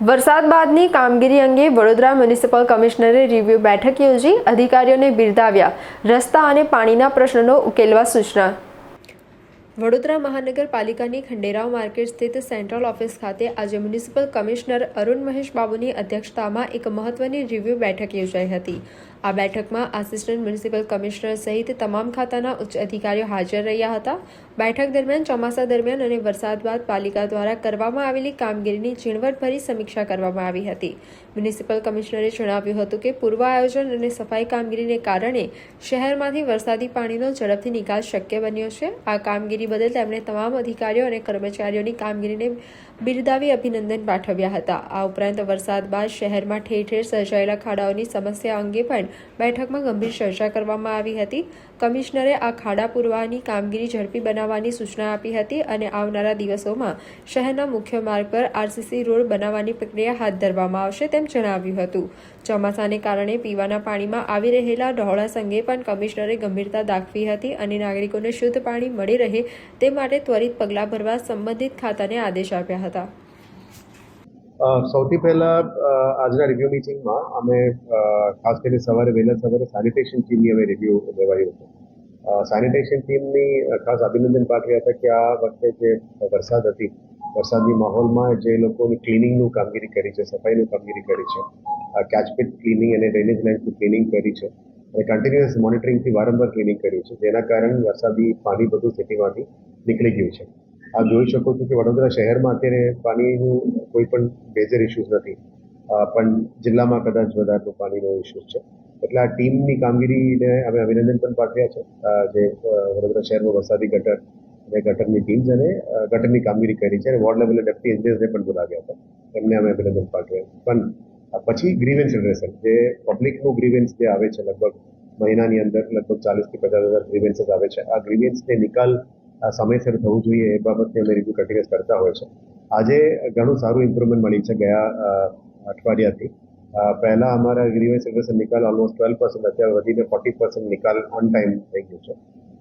વરસાદ બાદની કામગીરી અંગે વડોદરા મ્યુનિસિપલ કમિશનરે રિવ્યુ બેઠક યોજી અધિકારીઓને બિરદાવ્યા. રસ્તા અને પાણીના પ્રશ્નોનો ઉકેલવા સૂચના. વડોદરા મહાનગરપાલિકાની ખંડેરાવ માર્કેટ સ્થિત સેન્ટ્રલ ઓફિસ ખાતે આજે મ્યુનિસિપલ કમિશનર અરુણ મહેશ બાબુની અધ્યક્ષતામાં એક મહત્વની રિવ્યુ બેઠક યોજાઈ હતી. આ બેઠકમાં આસિસ્ટન્ટ મ્યુનિસિપલ કમિશનર સહિત તમામ ખાતાના ઉચ્ચ અધિકારીઓ હાજર રહ્યા હતા. બેઠક દરમિયાન ચોમાસા દરમિયાન અને વરસાદ બાદ પાલિકા દ્વારા કરવામાં આવેલી કામગીરીની ઝીણવટભરી સમીક્ષા કરવામાં આવી હતી. મ્યુનિસિપલ કમિશનરે જણાવ્યું હતું કે પૂર્વ આયોજન અને સફાઈ કામગીરીને કારણે શહેરમાંથી વરસાદી પાણીનો ઝડપથી નિકાલ શક્ય બન્યો છે. આ કામગીરી બદલ તેમણે તમામ અધિકારીઓ અને કર્મચારીઓની કામગીરીને બિરદાવી અભિનંદન પાઠવ્યા હતા. આ ઉપરાંત વરસાદ બાદ શહેરમાં ઠેર ઠેર સર્જાયેલા ખાડાઓની સમસ્યા અંગે પણ બેઠકમાં ગંભીર ચર્ચા કરવામાં આવી હતી. કમિશનરે આ ખાડા પૂરવાની કામગીરી ઝડપી બનાવવાની સૂચના આપી હતી અને આવનારા દિવસોમાં શહેરના મુખ્ય માર્ગ પર આરસીસી રોડ બનાવવાની પ્રક્રિયા હાથ ધરવામાં આવશે તેમ જણાવ્યું હતું. ચોમાસાને કારણે પીવાના પાણીમાં આવી રહેલા ડહોળાસ અંગે પણ કમિશનરે ગંભીરતા દાખવી હતી અને નાગરિકોને શુદ્ધ પાણી મળી રહે તે માટે ત્વરિત પગલાં ભરવા સંબંધિત ખાતાને આદેશ આપ્યા હતા. સૌથી પહેલા આજના રિવ્યુ મિટિંગમાં અમે ખાસ કરીને વહેલા સવારે સેનિટેશન ટીમની અમે રિવ્યુ લેવાયું હતું. સેનિટેશન ટીમની ખાસ અભિનંદન પાઠવ્યા હતા કે આ વખતે જે વરસાદ હતી, વરસાદની માહોલમાં જે લોકોની ક્લિનિંગનું કામગીરી કરી છે, સફાઈનું કામગીરી કરી છે, કેચપીટ ક્લિનિંગ અને ડ્રેનેજ લાઇનનું ક્લિનિંગ કરી છે અને કન્ટિન્યુઅસ મોનિટરિંગથી વારંવાર ક્લિનિંગ કર્યું છે, જેના કારણે વરસાદી પાણી બધું સિટીમાંથી નીકળી ગયું છે. આપ જોઈ શકો છો કે વડોદરા શહેરમાં અત્યારે પાણીનું કોઈ પણ મેજર ઇસ્યુઝ નથી, પણ જિલ્લામાં કદાચ વધારનું પાણીનો ઇસ્યુઝ છે. એટલે આ ટીમની કામગીરીને અમે અભિનંદન પણ પાઠવ્યા છે. જે વડોદરા શહેરમાં વરસાદી ગટર અને ગટરની ટીમ્સ અને ગટરની કામગીરી કરી છે અને વોર્ડ લેવલે ડેપ્યુટી એન્જિનિયર્સને પણ બોલાવ્યા હતા, એમને અમે અભિનંદન પાઠવ્યા. પણ પછી ગ્રીવન્સ એડ્રેસન, જે પબ્લિકનું ગ્રીવન્સ જે આવે છે, લગભગ મહિનાની અંદર લગભગ 40,000 થી 50,000 ગ્રીવન્સીસ આવે છે. આ ગ્રીવન્સને નિકાલ સમયસર થવું જોઈએ એ બાબતને અમે રિવ્યુ કન્ટિન્યુઅસ કરતા હોય છે. આજે ઘણું સારું ઇમ્પ્રુવમેન્ટ મળી છે ગયા અઠવાડિયાથી. પહેલા અમારા ગ્રીવન્સ એડ્રેસન નિકાલ ઓલમોસ્ટ 12%, અત્યારે વધીને 40% નિકાલ ઓન ટાઈમ થઈ ગયું છે.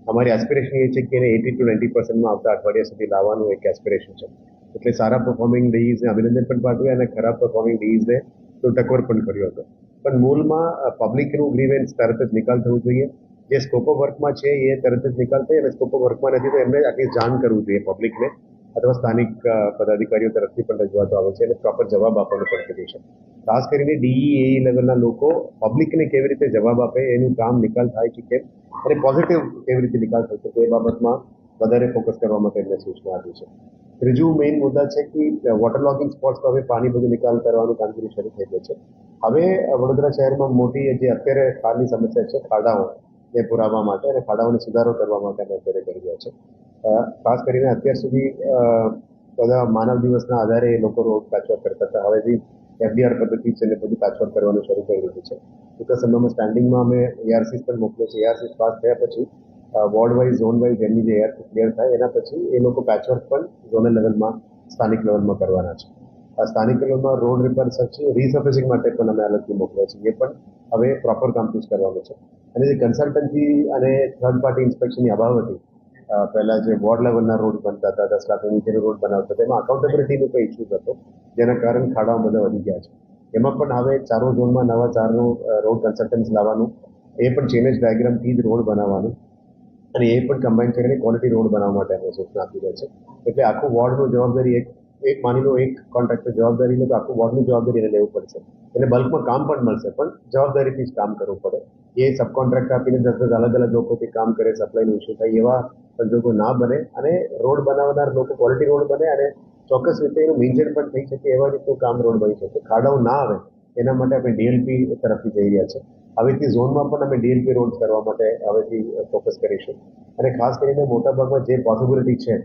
અમારી એસ્પિરેશન એ છે કે એને 80 to 90% આવતા અઠવાડિયા સુધી લાવવાનું એક એસ્પિરેશન છે. એટલે સારા પરફોર્મિંગ ડીઈઝને અભિનંદન પણ પાઠવ્યા અને ખરાબ પરફોર્મિંગ ડીઈઝને ટકોર પણ કર્યો હતો. પણ મૂળમાં પબ્લિકનું ગ્રીવન્સ તરત જ નિકાલ થવું જોઈએ. જે સ્કોપ ઓફ વર્કમાં છે એ તરત જ નિકાલ થાય અને સ્કોપ ઓફ વર્કમાં નથી તો એમને આટલી જાણ કરવું જોઈએ પબ્લિકને, અથવા સ્થાનિક પદાધિકારીઓ તરફથી પણ રજૂઆતો આવે છે અને પ્રોપર જવાબ આપવાનું પણ કર્યું છે. ખાસ કરીને ડીઈ લેવલના લોકો પબ્લિકને કેવી રીતે જવાબ આપે, એનું કામ નિકાલ થાય છે કેમ અને પોઝિટિવ કેવી રીતે નિકાલ થઈ શકે એ બાબતમાં વધારે ફોકસ કરવા માટે એમને સૂચના આપી છે. ત્રીજું મેઇન મુદ્દા છે કે વોટર લોગિંગ સ્પોટ્સ પર હવે પાણી બધું નિકાલ કરવાનું કામગીરી શરૂ થઈ ગઈ છે. હવે વડોદરા શહેરમાં મોટી જે અત્યારે ખાડની સમસ્યા છે, ખાડાઓ ને પુરાવા માટે અને ખાડાઓને સુધારો કરવા માટે અમે અત્યારે કરી રહ્યા છે. ખાસ કરીને અત્યાર સુધી બધા માનવ દિવસના આધારે એ લોકો રોડ પેચવર્ક કરતા હતા. હવેથી એફડીઆર પદ્ધતિ છે એટલે બધું પેચવર્ક કરવાનું શરૂ કરી દીધું છે. ટૂંકા સમયમાં સ્ટેન્ડિંગમાં અમે એઆરસીસ પણ મોકલીએ છીએ. એઆરસીસ પાસ થયા પછી વોર્ડ વાઇઝ, ઝોન વાઇઝ એમની જે એઆરસી ક્લિયર થાય એના પછી એ લોકો પેચવર્ક પણ ઝોનલ લેવલમાં, સ્થાનિક લેવલમાં કરવાના છે. સ્થાનિક લેવલમાં રોડ રિપેર રીસર્ફેસિંગ માટે પણ અમે અલગથી મોકલ્યા છીએ. એ પણ હવે પ્રોપર કામથી જ કરવાનું છે. અને જે કન્સલ્ટન્સી અને થર્ડ પાર્ટી ઇન્સ્પેક્શનની અભાવ હતી, પહેલા જે વોર્ડ લેવલના રોડ બનતા હતા, 10 લાખ નીચેનો રોડ બનાવતા હતા, એમાં અકાઉન્ટેબિલિટીનો કોઈ ઇસ્યુ હતો, જેના કારણે ખાડાઓ બધા વધી ગયા છે. એમાં પણ હવે ચારો ઝોનમાં નવા 4 રોડ કન્સલ્ટન્સ લાવવાનું, એ પણ ચેનેજ ડાયાગ્રામથી જ રોડ બનાવવાનું અને એ પણ કમ્બાઈન કરીને ક્વોલિટી રોડ બનાવવા માટે અમે સૂચના આપી રહ્યા છે. એટલે આખું વોર્ડનું જવાબદારી એક માની લો એક કોન્ટ્રાક્ટર જવાબદારી લે તો આખું વોર્ડની જવાબદારી એને લેવું પડશે. એટલે બલ્કમાં કામ પણ મળશે, પણ જવાબદારીથી જ કામ કરવું પડે. એ સબ કોન્ટ્રાક્ટ આપીને 10 અલગ અલગ લોકોથી કામ કરે, સપ્લાયનું ઇસ્યુ થાય, એવા સંજોગો ના બને અને રોડ બનાવનાર લોકો ક્વોલિટી રોડ બને અને ચોક્કસ રીતે એનું મેન્ટેન પણ થઈ શકે એવા રીતનું કામ રોડ બની શકે. ખાડાઓ ના આવે એના માટે આપણે ડીએલપી તરફથી જઈ રહ્યા છે. હવેથી ઝોનમાં પણ અમે ડીએલપી રોડ કરવા માટે હવેથી ફોકસ કરીશું. અને ખાસ કરીને મોટાભાગમાં જે પોસિબિલિટી છે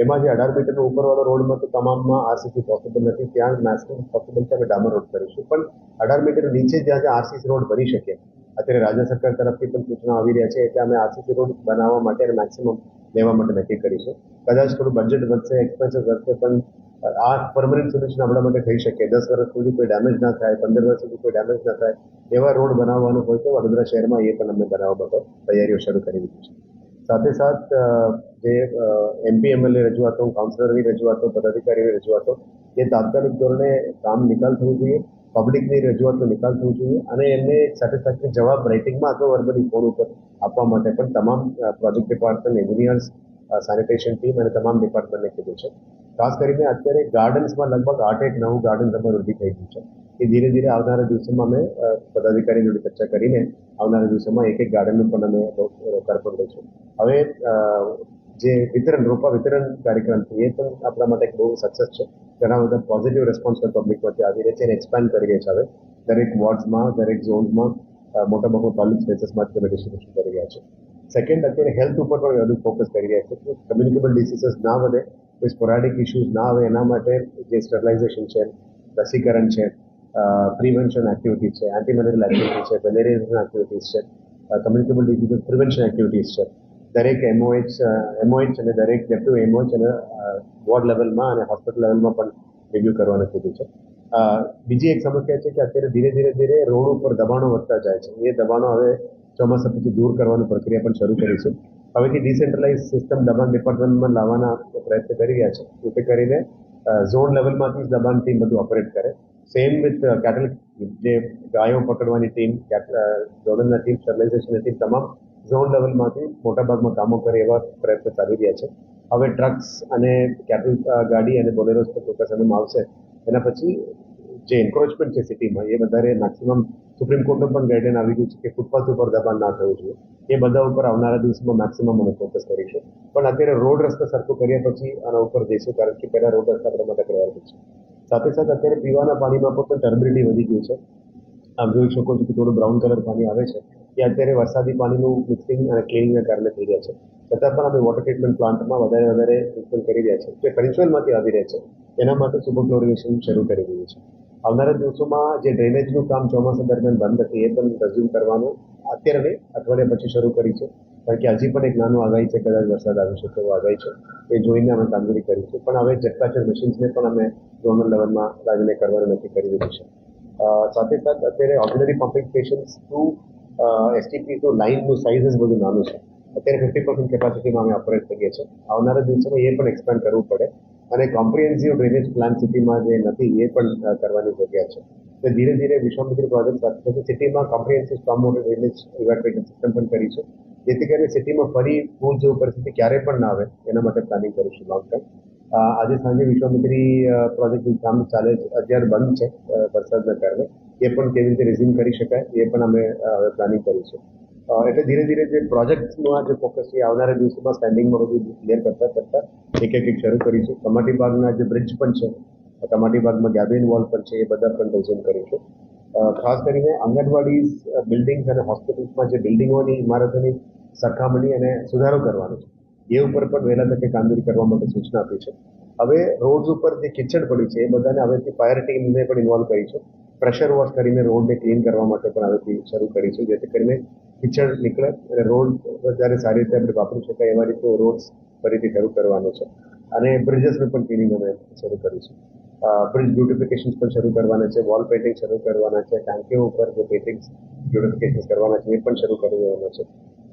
એમાં જે 18 મીટરનો ઉપરવાળો રોડમાં તો તમામમાં આરસીસી પોસિબલ નથી, ત્યાં મેક્સિમમ પોસિબલ છે અમે ડામર રોડ કરીશું. પણ 18 મીટર નીચે જ્યાં આરસીસી રોડ બની શકે, અત્યારે રાજ્ય સરકાર તરફથી પણ સૂચના આવી રહ્યા છે એટલે અમે આરસીસી રોડ બનાવવા માટે અને મેક્સિમમ લેવા માટે નક્કી કરીશું. કદાચ થોડું બજેટ વધશે, એક્સપેન્સિસ વધશે, પણ આ પરમનન્ટ સોલ્યુશન આપણા માટે થઈ શકે. 10 વર્ષ સુધી કોઈ ડેમેજ ના થાય, 15 વર્ષ સુધી કોઈ ડેમેજ ના થાય એવા રોડ બનાવવાનું હોય તો વડોદરા શહેરમાં એ પણ અમે બનાવવા માટે તૈયારીઓ શરૂ કરી દીધી છે. સાથે સાથ જે એમપી એમએલએ રજૂઆતો, કાઉન્સિલરની રજૂઆતો, પદાધિકારીઓની રજૂઆતો, એ તાત્કાલિક ધોરણે કામ નિકાલ થવું જોઈએ, પબ્લિકની રજૂઆતનો નિકાલ થવો જોઈએ અને એમને સેટિસ્ફેક્ટરી જવાબ રાઇટિંગમાં અથવા વર્બલી ફોન ઉપર આપવા માટે પણ તમામ project department, engineers, sanitation team અને તમામ ડિપાર્ટમેન્ટને કીધું છે. ખાસ કરીને અત્યારે ગાર્ડન્સમાં લગભગ 8 નવું ગાર્ડન અમારું ઊભી થઈ ગયું છે. એ ધીરે ધીરે આવનારા દિવસોમાં અમે પદાધિકારી જોડે ચર્ચા કરીને આવનારા દિવસોમાં એક ગાર્ડનનું પણ અમે લોકાર્પણ કરીશું. હવે જે રોપા વિતરણ કાર્યક્રમ છે એ પણ આપણા માટે એક બહુ સક્સેસ છે. ઘણા બધા પોઝિટિવ રિસ્પોન્સ પબ્લિકમાંથી આવી રહ્યા છે અને એક્સપાન્ડ કરી રહ્યા છે. હવે દરેક વોર્ડ્સમાં, દરેક ઝોન્સમાં મોટાભાગના પબ્લિક સ્પેસીસમાંથી અમે ડિસ્ટ્રીબ્યુશન કરી રહ્યા છે. સેકન્ડ, અત્યારે હેલ્થ ઉપર પણ વધુ ફોકસ કરી રહ્યા છે કે કમ્યુનિકેબલ ડિસીઝીસ ના વધે, કોઈ સ્પોરાડિક ઇસ્યુઝ ના આવે, એના માટે જે સ્ટરલાઇઝેશન છે, રસીકરણ છે, પ્રિવેન્શન એક્ટિવિટીઝ છે, એન્ટીમેલેરિયલ એક્ટિવિટીઝ છે, વેલેરિયન એક્ટિવિટીઝ છે, કમ્યુનિકેબલ ડિસીઝ પ્રિવેન્શન એક્ટિવિટીઝ છે. દરેક એમઓએચ અને દરેક ડેપ્યુટી એમઓએચ અને વોર્ડ લેવલમાં અને હોસ્પિટલ લેવલમાં પણ રિવ્યુ કરવાનું કીધું છે. બીજી એક સમસ્યા છે કે અત્યારે ધીરે ધીરે રોડ ઉપર દબાણો વધતા જાય છે. એ દબાણો હવે ચોમાસા પછી દૂર કરવાની પ્રક્રિયા પણ શરૂ કરીશું. હવેથી ડિસેન્ટ્રલાઇઝ સિસ્ટમ દબાણ ડિપાર્ટમેન્ટમાં લાવવાના પ્રયત્ન કરી રહ્યા છે, જેથી કરીને ઝોન લેવલમાંથી જ દબાણ ટીમ બધું ઓપરેટ કરે. સેમ વિથ કેટલ, જે ગાયો પકડવાની ટીમ, જોડનના ટીમ, સ્ટરલાઇઝેશનની ટીમ, તમામ ઝોન લેવલમાંથી મોટાભાગમાં કામો કરે એવા પ્રયત્ન ચાલી રહ્યા છે. હવે ટ્રક્સ અને કેટલ ગાડી અને બોલેરોસ ટૂંકા સમયમાં આવશે. એના પછી જે એન્ક્રોચમેન્ટ છે સિટીમાં એ વધારે મેક્સિમમ સુપ્રીમ કોર્ટનું પણ ગાઈડલાઈન આવી ગયું છે કે ફૂટપાથ ઉપર દબાણ ના થવું જોઈએ. એ બધા ઉપર આવનારા દિવસોમાં મેક્સિમમ અમે ફોકસ કરીશું. પણ અત્યારે રોડ રસ્તા સરખો કર્યા પછી આના ઉપર જઈશું, કારણ કે પહેલા રોડ રસ્તા આપણા માટે પ્રાયોરિટી છે. સાથે સાથે અત્યારે પીવાના પાણીમાં પણ ટર્બિડિટી વધી ગયું છે. આમ જોઈ શકો છો કે થોડું બ્રાઉન કલર પાણી આવે છે. એ અત્યારે વરસાદી પાણીનું મિક્સિંગ અને ક્લિનિંગના કારણે થઈ રહ્યા છે. છતાં પણ અમે વોટર ટ્રીટમેન્ટ પ્લાન્ટમાં વધારે ટ્રીટમેન્ટ કરી રહ્યા છે. જે પેન્શનમાંથી આવી રહ્યા છે એના માટે સુપરક્લોરિનેશન શરૂ કરી રહ્યું છે. આવનારા દિવસોમાં જે ડ્રેનેજનું કામ ચોમાસા દરમિયાન બંધ હતી એ પણ રઝ્યુમ કરવાનું અત્યારે નહીં, અઠવાડિયા પછી શરૂ કરીશું. કારણ કે હજી પણ એક નાનું આગાહી છે, કદાચ વરસાદ આવી શકે એવો આગાહી છે. એ જોઈને અમે કામગીરી કરીશું. પણ હવે જેટલા મશીન્સને પણ અમે ઝોનલ લેવલમાં લાવીને કરવાનું નક્કી કરી દીધું છે. સાથે સાથે અત્યારે ordinary pumping stations to STP to લાઇનનું સાઇઝ બધું નાનું છે. અત્યારે 50% કેપેસિટીમાં અમે ઓપરેટ કરીએ છીએ. આવનારા દિવસોમાં એ પણ એક્સપેન્ડ કરવું પડે અને કોમ્પ્રિહેન્સિવ ડ્રેનેજ પ્લાન સિટીમાં જે નથી એ પણ કરવાની જગ્યા છે. તો ધીરે ધીરે વિશ્વામિત્રી પ્રોજેક્ટ સાથે સિટીમાં comprehensive storm water drainage evacuation system પણ કરી છે, જેથી કરીને સિટીમાં ફરી પૂર જેવું પરિસ્થિતિ ક્યારે પણ ના આવે એના માટે પ્લાનિંગ કરીશું લોંગ ટર્મ. આજે સાંજે વિશ્વામિત્રી પ્રોજેક્ટનું કામ ચાલે છે, અત્યારે બંધ છે વરસાદના કારણે. એ પણ કેવી રીતે રિઝ્યુમ કરી શકાય એ પણ અમે હવે પ્લાનિંગ કરીશું. એટલે ધીરે ધીરે જે પ્રોજેક્ટનું આ જે ફોકસ છે આવનારા દિવસોમાં સ્ટેન્ડિંગમાં બધું ક્લિયર કરતા એક શરૂ કરીશું. કમાટી બાગના જે બ્રિજ પણ છે, કમાટી બાગમાં ગેબિન વોલ પણ છે, એ બધા પણ રિઝ્યુમ કરીશું. ખાસ કરીને આંગણવાડી બિલ્ડિંગ્સ અને હોસ્પિટલ્સમાં જે બિલ્ડિંગોની ઇમારતોની સરખામણી અને સુધારો કરવાનો છે એ ઉપર પણ વહેલા તકે કામગીરી કરવા માટે સૂચના આપી છે. હવે રોડ્સ ઉપર જે કિચડ પડ્યું છે એ બધાને હવેથી ફાયર ટીમને પણ ઇન્વોલ્વ કરીશું. પ્રેશર વોશ કરીને રોડને ક્લીન કરવા માટે પણ હવેથી શરૂ કરીશું, જેથી કરીને કિચડ નીકળે અને રોડ વધારે સારી રીતે આપણે વાપરી શકાય એવા રીતે રોડ્સ ફરીથી શરૂ કરવાનો છે. અને બ્રિજેસનું પણ ક્લિનિંગ અમે શરૂ કરીશું. બ્રિજ બ્યુટિફિકેશન પણ શરૂ કરવાના છે, વોલ પેઇન્ટિંગ શરૂ કરવાના છે, ટાંકીઓ ઉપર જે પેઇન્ટિંગ બ્યુટિફિકેશન કરવાના છે એ પણ શરૂ કરી દેવાના છે.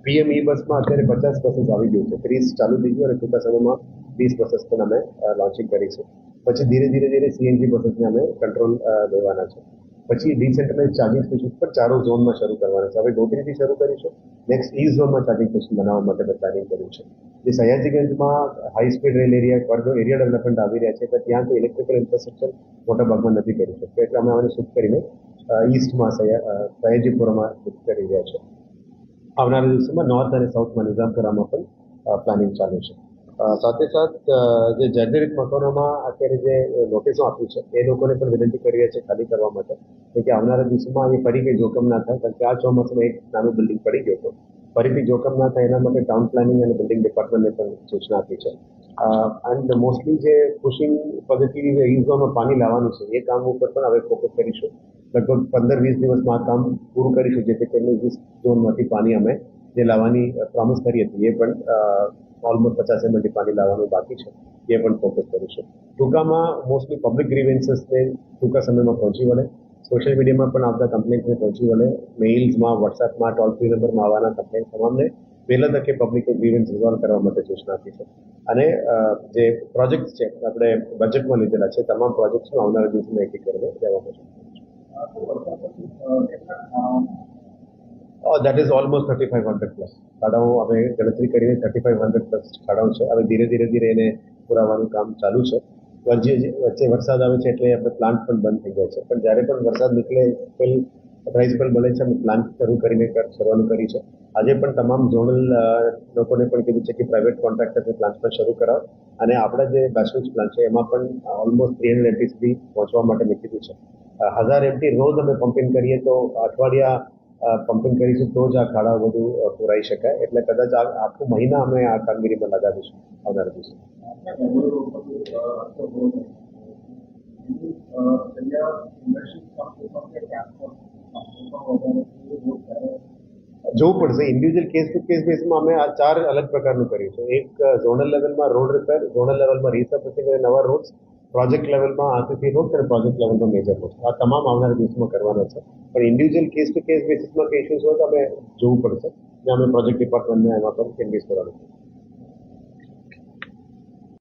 પીએમ ઈ બસમાં અત્યારે 50 બસીસ આવી ગયું છે, 30 ચાલુ થઈ ગયું અને ટૂંકા સમયમાં 20 બસીસ પણ અમે લોન્ચિંગ કરીશું. પછી ધીરે સીએનજી બસીસને અમે કંટ્રોલ લેવાના છે. પછી ડિસેન્ટ્રલાઇઝ ચાર્જિંગ સ્ટેશન પર ચારો ઝોનમાં શરૂ કરવાના છે. હવે ગોત્રીથી શરૂ કરીશું. નેક્સ્ટ ઈ ઝોનમાં ચાર્જિંગ સ્ટેશન બનાવવા માટે પ્લાનિંગ કર્યું છે. જે સયાજીગંજમાં high speed rail area development આવી રહ્યા છે, ત્યાં તો ઇલેક્ટ્રિકલ ઇન્ફ્રાસ્ટ્રક્ચર મોટા ભાગમાં નથી કરી શકતું, એટલે અમે આને શિફ્ટ કરીને ઈસ્ટમાં સયાજીપુરમાં શિફ્ટ કરી રહ્યા છે. આવનારા દિવસોમાં નોર્થ અને સાઉથમાં નિઝામપુરામાં પણ પ્લાનિંગ ચાલુ છે. સાથે જે જર્જરિત મકાનોમાં અત્યારે જે નોટિસો આપ્યું છે એ લોકોને પણ વિનંતી કરી રહ્યા છે ખાલી કરવા માટે, કે આવનારા દિવસોમાં એ ફરી કંઈ જોખમ ના થાય. કારણ કે આ ચોમાસામાં એક નાનું બિલ્ડિંગ પડી ગયો હતો, ફરીથી જોખમ ના થાય એના માટે ટાઉન પ્લાનિંગ અને બિલ્ડિંગ ડિપાર્ટમેન્ટને પણ સૂચના આપી છે. એન્ડ મોસ્ટલી જે પુશિંગ પદ્ધતિ ઈ ઝોનમાં પાણી લાવવાનું છે એ કામ ઉપર પણ હવે ફોકસ કરીશું. લગભગ 15-20 દિવસમાં આ કામ પૂરું કરીશું, જેથી કરીને ઈ ઝોનમાંથી પાણી અમે જે લાવવાની પ્રોમિસ કરી હતી એ પણ ઓલમોસ્ટ 50 MLથી પાણી લાવવાનું બાકી છે, એ પણ ફોકસ કરીશું. ટૂંકામાં મોસ્ટલી પબ્લિક ગ્રીવેન્સીસને ટૂંકા સમયમાં પહોંચી વળે, સોશિયલ મીડિયામાં પણ આવતા કમ્પ્લેન્ટ્સને પહોંચી વળે, મેઇલ્સમાં, વોટ્સએપમાં, ટોલ ફ્રી નંબરમાં આવવાના કમ્પ્લેન્ટ તમામને વહેલા તકે પબ્લિક ગ્રીવન્સ રિઝોલ્વ કરવા માટે સૂચના આપી છે અને જે પ્રોજેક્ટ છે આપણે બજેટમાં લીધેલા છે તમામ પ્રોજેક્ટ્સનું આવનારા દિવસોમાં એક કરીને લેવામાં આવશે. દેટ ઇઝ ઓલમોસ્ટ 3500 પ્લસ ખાડાઓ અમે ગણતરી કરીને 3500 પ્લસ ખાડાઓ છે. હવે ધીરે ધીરે એને પુરાવાનું કામ ચાલુ છે. વચ્ચે વરસાદ આવે છે એટલે આપણે પ્લાન્ટ પણ બંધ થઈ જાય છે, પણ જ્યારે પણ વરસાદ નીકળે પ્રાઇસ પણ મળે છે. અમે પ્લાન્ટ શરૂ કરીને કરવાનું કરી છે. આજે પણ તમામ ઝોનલ લોકોને પણ કીધું છે કે પ્રાઇવેટ કોન્ટ્રાક્ટરને પ્લાન્ટ પણ શરૂ કરાવો અને આપણા જે બેચમેન્ટ પ્લાન્ટ છે એમાં પણ ઓલમોસ્ટ 300 MT સુધી પહોંચવા માટે મેં કીધું છે. 1000 MT રોજ અમે પમ્પિંગ કરીએ તો અઠવાડિયા પમ્પિંગ કરીશું તો જ આ ખાડા બધું પુરાઈ શકાય. એટલે કદાચ આખું મહિના અમે આ કામગીરીમાં લગાવીશું આવનારા દિવસે. જોવું પડશે. ઇન્ડિવિજ્યુઅલ કેસ ટુ કેસ બેઝમાં અમે આ 4 અલગ પ્રકારનું કર્યું છે. એક ઝોનલ લેવલમાં રોડ રિપેર, ઝોનલ લેવલમાં રિસર્ફેસિંગ અને નવા રોડ્સ, પ્રોજેક્ટ લેવલમાં આરસીસી રોડ અને પ્રોજેક્ટ લેવલમાં મેજર રોડ. આ તમામ આવનારા દિવસમાં કરવાના છે. પણ ઇન્ડિવિજ્યુઅલ કેસ ટુ કેસ બેસિસમાં કે ઇસ્યુઝ હોય તો અમે જોવું પડશે અને અમે પ્રોજેક્ટ ડિપાર્ટમેન્ટને એમાં પણ ચેન્જીસ કરવાનું છે.